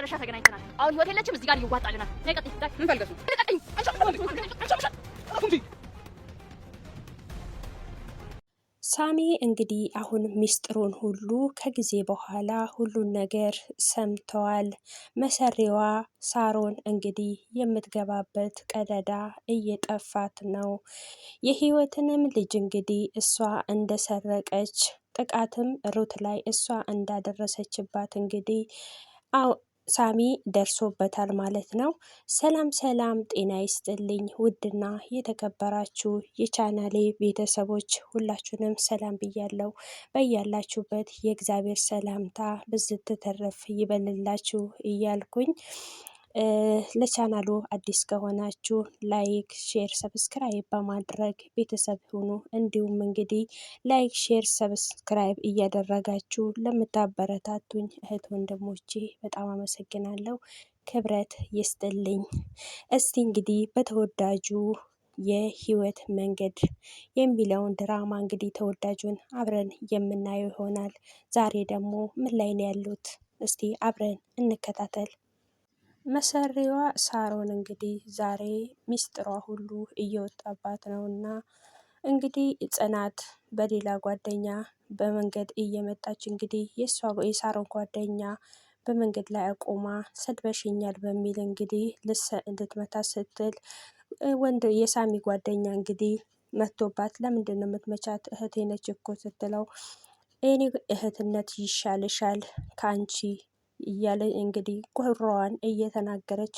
በመጨረሻ ተገናኝተናል። አሁን ህይወት የለችም፣ እዚህ ጋር ይዋጣልናል። ነይ ቀጥይ። ምን ፈልገሽ ነው? ሳሚ እንግዲህ አሁን ሚስጥሩን ሁሉ ከጊዜ በኋላ ሁሉን ነገር ሰምተዋል። መሰሪዋ ሳሮን እንግዲህ የምትገባበት ቀዳዳ እየጠፋት ነው። የህይወትንም ልጅ እንግዲህ እሷ እንደሰረቀች ጥቃትም ሩት ላይ እሷ እንዳደረሰችባት እንግዲህ ሳሚ ደርሶበታል ማለት ነው። ሰላም ሰላም፣ ጤና ይስጥልኝ ውድና የተከበራችሁ የቻናሌ ቤተሰቦች ሁላችሁንም ሰላም ብያለሁ። በያላችሁበት የእግዚአብሔር ሰላምታ ብዝት ተረፍ ይበልላችሁ እያልኩኝ ለቻናሉ አዲስ ከሆናችሁ ላይክ፣ ሼር፣ ሰብስክራይብ በማድረግ ቤተሰብ ሁኑ። እንዲሁም እንግዲህ ላይክ፣ ሼር፣ ሰብስክራይብ እያደረጋችሁ ለምታበረታቱኝ እህት ወንድሞቼ በጣም አመሰግናለሁ። ክብረት ይስጥልኝ። እስቲ እንግዲህ በተወዳጁ የህይወት መንገድ የሚለውን ድራማ እንግዲህ ተወዳጁን አብረን የምናየው ይሆናል። ዛሬ ደግሞ ምን ላይ ነው ያሉት? እስቲ አብረን እንከታተል። መሰሪዋ ሳሮን እንግዲህ ዛሬ ሚስጥሯ ሁሉ እየወጣባት ነው እና እንግዲህ ጽናት በሌላ ጓደኛ በመንገድ እየመጣች እንግዲህ የሳሮን ጓደኛ በመንገድ ላይ አቆማ ሰድበሽኛል በሚል እንግዲህ ልትመታ ስትል የሳሚ ጓደኛ እንግዲህ መቶባት ለምንድን ነው የምትመቻት? እህቴ ነች እኮ ስትለው እኔ እህትነት ይሻልሻል ከአንቺ እያለ እንግዲህ ጉሮዋን እየተናገረች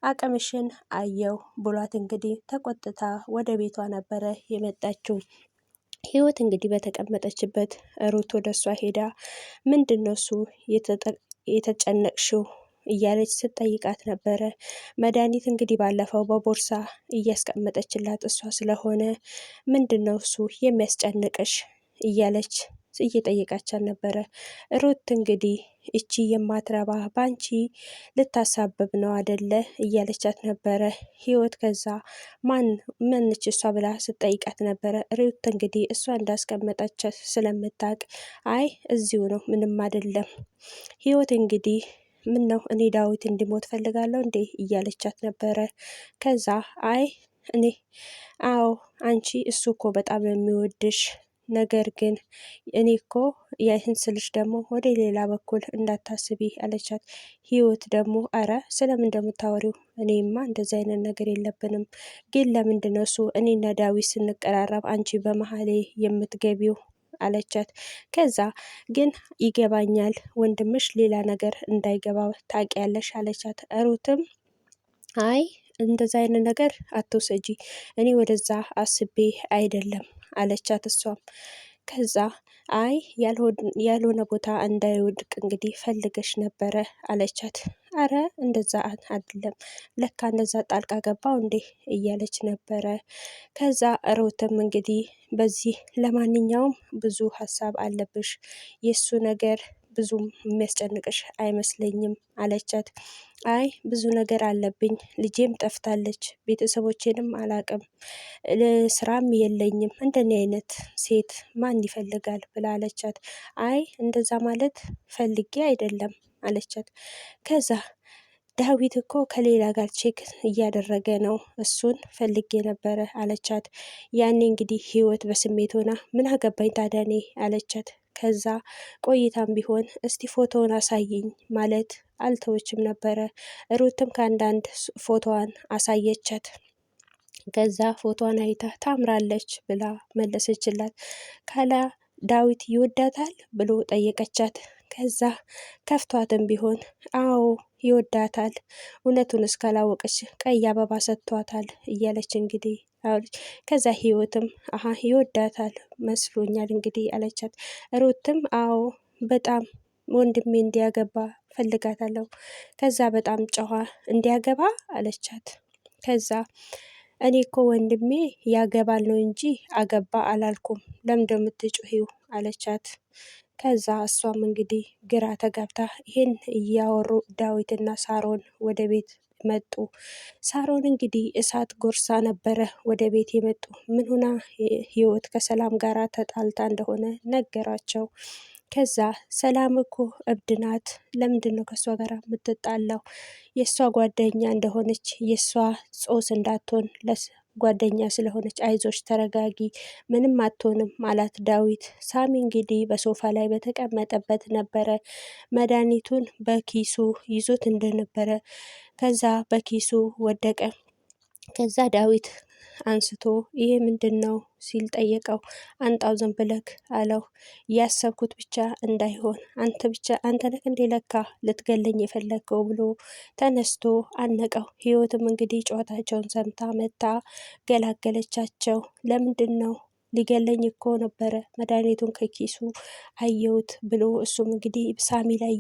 አቅምሽን አየው ብሏት እንግዲህ ተቆጥታ ወደ ቤቷ ነበረ የመጣችው። ህይወት እንግዲህ በተቀመጠችበት ሩት ወደ እሷ ሄዳ ምንድን ነው እሱ የተጨነቅሽው እያለች ስትጠይቃት ነበረ። መድኃኒት እንግዲህ ባለፈው በቦርሳ እያስቀመጠችላት እሷ ስለሆነ ምንድን ነው እሱ የሚያስጨንቅሽ እያለች እየጠየቃቻት ነበረ። ሩት እንግዲህ እቺ የማትረባ ባንቺ ልታሳብብ ነው አደለ እያለቻት ነበረ። ህይወት ከዛ ማንች እሷ ብላ ስትጠይቃት ነበረ። ሩት እንግዲህ እሷ እንዳስቀመጠች ስለምታውቅ አይ እዚሁ ነው ምንም አይደለም። ህይወት እንግዲህ ምን ነው እኔ ዳዊት እንዲሞት ፈልጋለሁ እንዴ እያለቻት ነበረ። ከዛ አይ እኔ አዎ አንቺ እሱ እኮ በጣም የሚወድሽ ነገር ግን እኔ እኮ ይህን ስልሽ ደግሞ ወደ ሌላ በኩል እንዳታስቢ አለቻት። ህይወት ደግሞ አረ ስለምን እንደምታወሪው እኔማ እንደዚ አይነት ነገር የለብንም፣ ግን ለምንድነው እሱ እኔና ዳዊት ስንቀራረብ አንቺ በመሀሌ የምትገቢው አለቻት። ከዛ ግን ይገባኛል ወንድምሽ ሌላ ነገር እንዳይገባ ታውቂያለሽ አለቻት። ሩትም አይ እንደዛ አይነት ነገር አትውሰጂ፣ እኔ ወደዛ አስቤ አይደለም አለቻት። እሷም ከዛ አይ ያልሆነ ቦታ እንዳይወድቅ እንግዲህ ፈልገሽ ነበረ አለቻት። አረ እንደዛ አይደለም ለካ እንደዛ ጣልቃ ገባው እንዴ እያለች ነበረ። ከዛ ሩትም እንግዲህ በዚህ ለማንኛውም ብዙ ሀሳብ አለብሽ፣ የሱ ነገር ብዙም የሚያስጨንቅሽ አይመስለኝም አለቻት። አይ ብዙ ነገር አለብኝ፣ ልጄም ጠፍታለች፣ ቤተሰቦቼንም አላቅም፣ ስራም የለኝም፣ እንደኔ አይነት ሴት ማን ይፈልጋል ብላ አለቻት። አይ እንደዛ ማለት ፈልጌ አይደለም አለቻት። ከዛ ዳዊት እኮ ከሌላ ጋር ቼክ እያደረገ ነው፣ እሱን ፈልጌ ነበረ አለቻት። ያኔ እንግዲህ ህይወት በስሜት ሆና ምን አገባኝ ታዲያ እኔ አለቻት። ከዛ ቆይታም ቢሆን እስቲ ፎቶውን አሳይኝ ማለት አልተወችም ነበረ። ሩትም ከአንዳንድ ፎቶዋን አሳየቻት። ከዛ ፎቶዋን አይታ ታምራለች ብላ መለሰችላት። ካላ ዳዊት ይወዳታል ብሎ ጠየቀቻት። ከዛ ከፍቷትም ቢሆን አዎ ይወዳታል፣ እውነቱን እስካላወቀች ቀይ አበባ ሰጥቷታል እያለች እንግዲህ ከዛ ህይወትም አሀ ይወዳታል መስሎኛል እንግዲህ አለቻት። ሩትም አዎ በጣም ወንድሜ እንዲያገባ ፈልጋታለሁ፣ ከዛ በጣም ጨዋ እንዲያገባ አለቻት። ከዛ እኔ እኮ ወንድሜ ያገባል ነው እንጂ አገባ አላልኩም፣ ለምን እንደምትጮሂው አለቻት። ከዛ እሷም እንግዲህ ግራ ተጋብታ ይሄን እያወሩ ዳዊትና ሳሮን ወደ ቤት መጡ። ሳሮን እንግዲህ እሳት ጎርሳ ነበረ ወደ ቤት የመጡ። ምን ሆና ህይወት ከሰላም ጋር ተጣልታ እንደሆነ ነገራቸው። ከዛ ሰላም እኮ እብድ ናት፣ ለምንድን ነው ከእሷ ጋር የምትጣላው? የእሷ ጓደኛ እንደሆነች የእሷ ጾስ እንዳትሆን ጓደኛ ስለሆነች አይዞች ተረጋጊ፣ ምንም አትሆንም አላት ዳዊት። ሳሚ እንግዲህ በሶፋ ላይ በተቀመጠበት ነበረ መድኃኒቱን በኪሱ ይዞት እንደነበረ ከዛ በኪሱ ወደቀ። ከዛ ዳዊት አንስቶ ይሄ ምንድን ነው ሲል ጠየቀው። አንጣው ዝም ብለክ አለው። ያሰብኩት ብቻ እንዳይሆን አንተ ነህ እንዴ ለካ ልትገለኝ የፈለግከው ብሎ ተነስቶ አነቀው። ህይወትም እንግዲህ ጨዋታቸውን ሰምታ መታ ገላገለቻቸው። ለምንድን ነው ሊገለኝ እኮ ነበረ መድኃኒቱን ከኪሱ አየሁት ብሎ እሱም እንግዲህ ሳሚ ላይ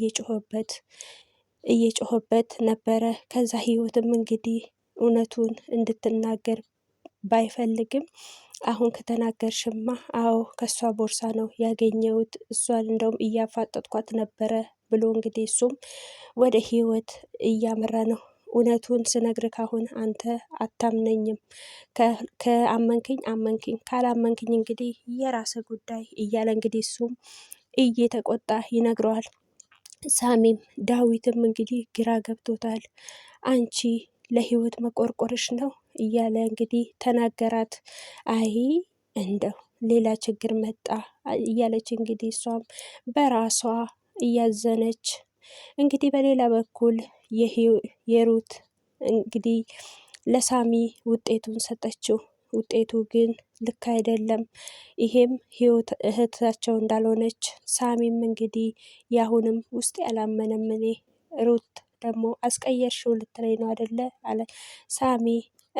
እየጮኸበት ነበረ። ከዛ ህይወትም እንግዲህ እውነቱን እንድትናገር ባይፈልግም አሁን ከተናገርሽማ አዎ ከሷ ቦርሳ ነው ያገኘሁት፣ እሷን እንደውም እያፋጠጥኳት ነበረ ብሎ እንግዲህ እሱም ወደ ህይወት እያመራ ነው። እውነቱን ስነግርህ ካሁን አንተ አታምነኝም፣ ከአመንክኝ አመንክኝ፣ ካላመንክኝ እንግዲህ የራስ ጉዳይ እያለ እንግዲህ እሱም እየተቆጣ ይነግረዋል። ሳሚም ዳዊትም እንግዲህ ግራ ገብቶታል። አንቺ ለህይወት መቆርቆርሽ ነው እያለ እንግዲህ ተናገራት። አይ እንደው ሌላ ችግር መጣ እያለች እንግዲህ እሷም በራሷ እያዘነች እንግዲህ በሌላ በኩል የሩት እንግዲህ ለሳሚ ውጤቱን ሰጠችው። ውጤቱ ግን ልክ አይደለም። ይሄም ህይወት እህታቸው እንዳልሆነች ሳሚም እንግዲህ ያሁንም ውስጥ ያላመነም እኔ ሩት ደግሞ አስቀየርሽው ልትለኝ ነው አደለ አለ ሳሚ።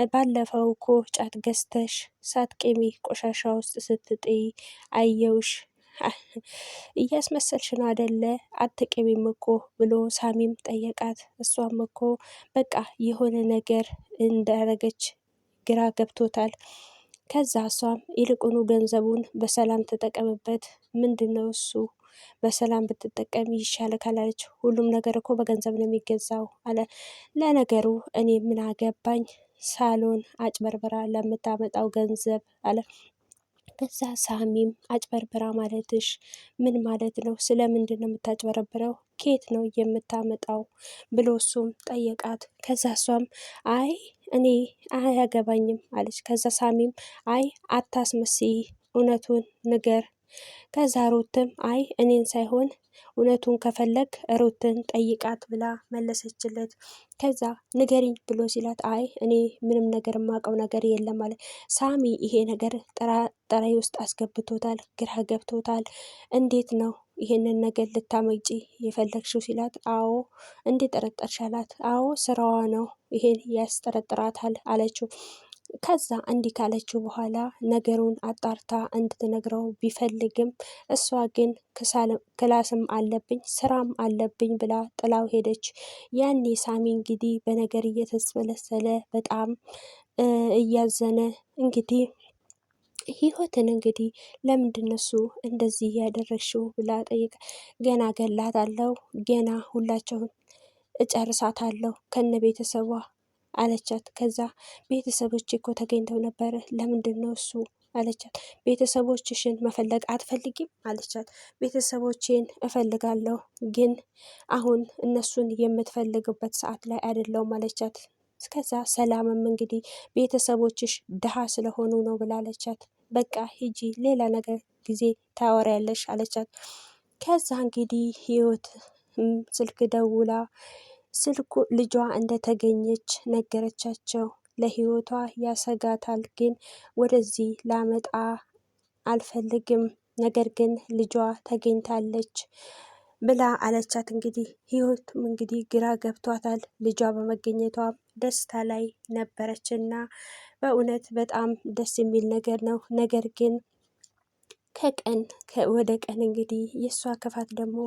ባለፈው እኮ ጫት ገዝተሽ ሳትቄሚ ቆሻሻ ውስጥ ስትጥይ አየውሽ፣ እያስመሰልሽ ነው አደለ አትቅሚም እኮ ብሎ ሳሚም ጠየቃት። እሷም እኮ በቃ የሆነ ነገር እንዳረገች ግራ ገብቶታል። ከዛ እሷም ይልቁኑ ገንዘቡን በሰላም ተጠቀምበት፣ ምንድን ነው እሱ በሰላም ብትጠቀም ይሻልካል አለች። ሁሉም ነገር እኮ በገንዘብ ነው የሚገዛው አለ። ለነገሩ እኔ ምን አገባኝ ሳሎን አጭበርብራ ለምታመጣው ገንዘብ አለ። ከዛ ሳሚም አጭበርብራ ማለትሽ ምን ማለት ነው? ስለምንድን ነው የምታጭበረብረው? ኬት ነው የምታመጣው ብሎ እሱም ጠየቃት። ከዛ እሷም አይ እኔ አያገባኝም አለች። ከዛ ሳሚም አይ አታስመስይ፣ እውነቱን ንገር። ከዛ ሩትም አይ እኔን ሳይሆን እውነቱን ከፈለግ ሩትን ጠይቃት ብላ መለሰችለት። ከዛ ንገሪኝ ብሎ ሲላት አይ እኔ ምንም ነገር የማውቀው ነገር የለም ማለት ሳሚ ይሄ ነገር ጥራጥሬ ውስጥ አስገብቶታል፣ ግራ ገብቶታል። እንዴት ነው ይሄንን ነገር ልታመጪ የፈለግሽው ሲላት አዎ እንዴት ጠረጠርሽ አላት። አዎ ስራዋ ነው ይሄን ያስጠረጥራታል አለችው። ከዛ እንዲህ ካለችው በኋላ ነገሩን አጣርታ እንድትነግረው ቢፈልግም እሷ ግን ክላስም አለብኝ ስራም አለብኝ ብላ ጥላው ሄደች። ያኔ ሳሚ እንግዲህ በነገር እየተስበለሰለ በጣም እያዘነ እንግዲህ ህይወትን እንግዲህ ለምንድን ነው እሱ እንደዚህ ያደረግሽው ብላ ጠይቃ፣ ገና ገላታለሁ፣ ገና ሁላቸውን እጨርሳታለሁ ከነ ቤተሰቧ አለቻት። ከዛ ቤተሰቦች እኮ ተገኝተው ነበር፣ ለምንድን ነው እሱ አለቻት። ቤተሰቦችሽን መፈለግ አትፈልጊም አለቻት። ቤተሰቦቼን እፈልጋለሁ፣ ግን አሁን እነሱን የምትፈልግበት ሰዓት ላይ አይደለሁም አለቻት። እስከዛ ሰላምም እንግዲህ ቤተሰቦችሽ ድሃ ስለሆኑ ነው ብላለቻት። በቃ ሂጂ ሌላ ነገር ጊዜ ታወሪያለሽ አለቻት። ከዛ እንግዲህ ህይወት ስልክ ደውላ ስልኩ ልጇ እንደተገኘች ነገረቻቸው። ለህይወቷ ያሰጋታል፣ ግን ወደዚህ ላመጣ አልፈልግም፣ ነገር ግን ልጇ ተገኝታለች ብላ አለቻት። እንግዲህ ህይወትም እንግዲህ ግራ ገብቷታል። ልጇ በመገኘቷ ደስታ ላይ ነበረች እና በእውነት በጣም ደስ የሚል ነገር ነው። ነገር ግን ከቀን ወደ ቀን እንግዲህ የእሷ ክፋት ደግሞ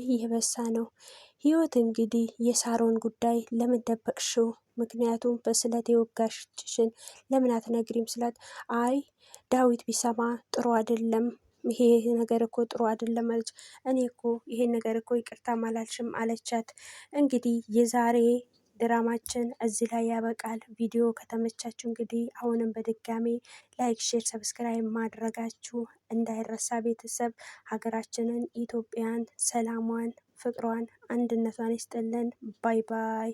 እየበሳ ነው። ህይወት እንግዲህ የሳሮን ጉዳይ ለምን ደበቅሽው? ምክንያቱም በስለት የወጋሽችን ለምን አትነግሪም ስላት፣ አይ ዳዊት ቢሰማ ጥሩ አይደለም፣ ይሄ ነገር እኮ ጥሩ አይደለም አለች። እኔ እኮ ይሄን ነገር እኮ ይቅርታ አላልሽም አለቻት። እንግዲህ የዛሬ ድራማችን እዚህ ላይ ያበቃል። ቪዲዮ ከተመቻችሁ እንግዲህ አሁንም በድጋሜ ላይክ፣ ሼር፣ ሰብስክራይብ ማድረጋችሁ እንዳይረሳ ቤተሰብ። ሀገራችንን ኢትዮጵያን ሰላሟን፣ ፍቅሯን፣ አንድነቷን ይስጥልን። ባይ ባይ።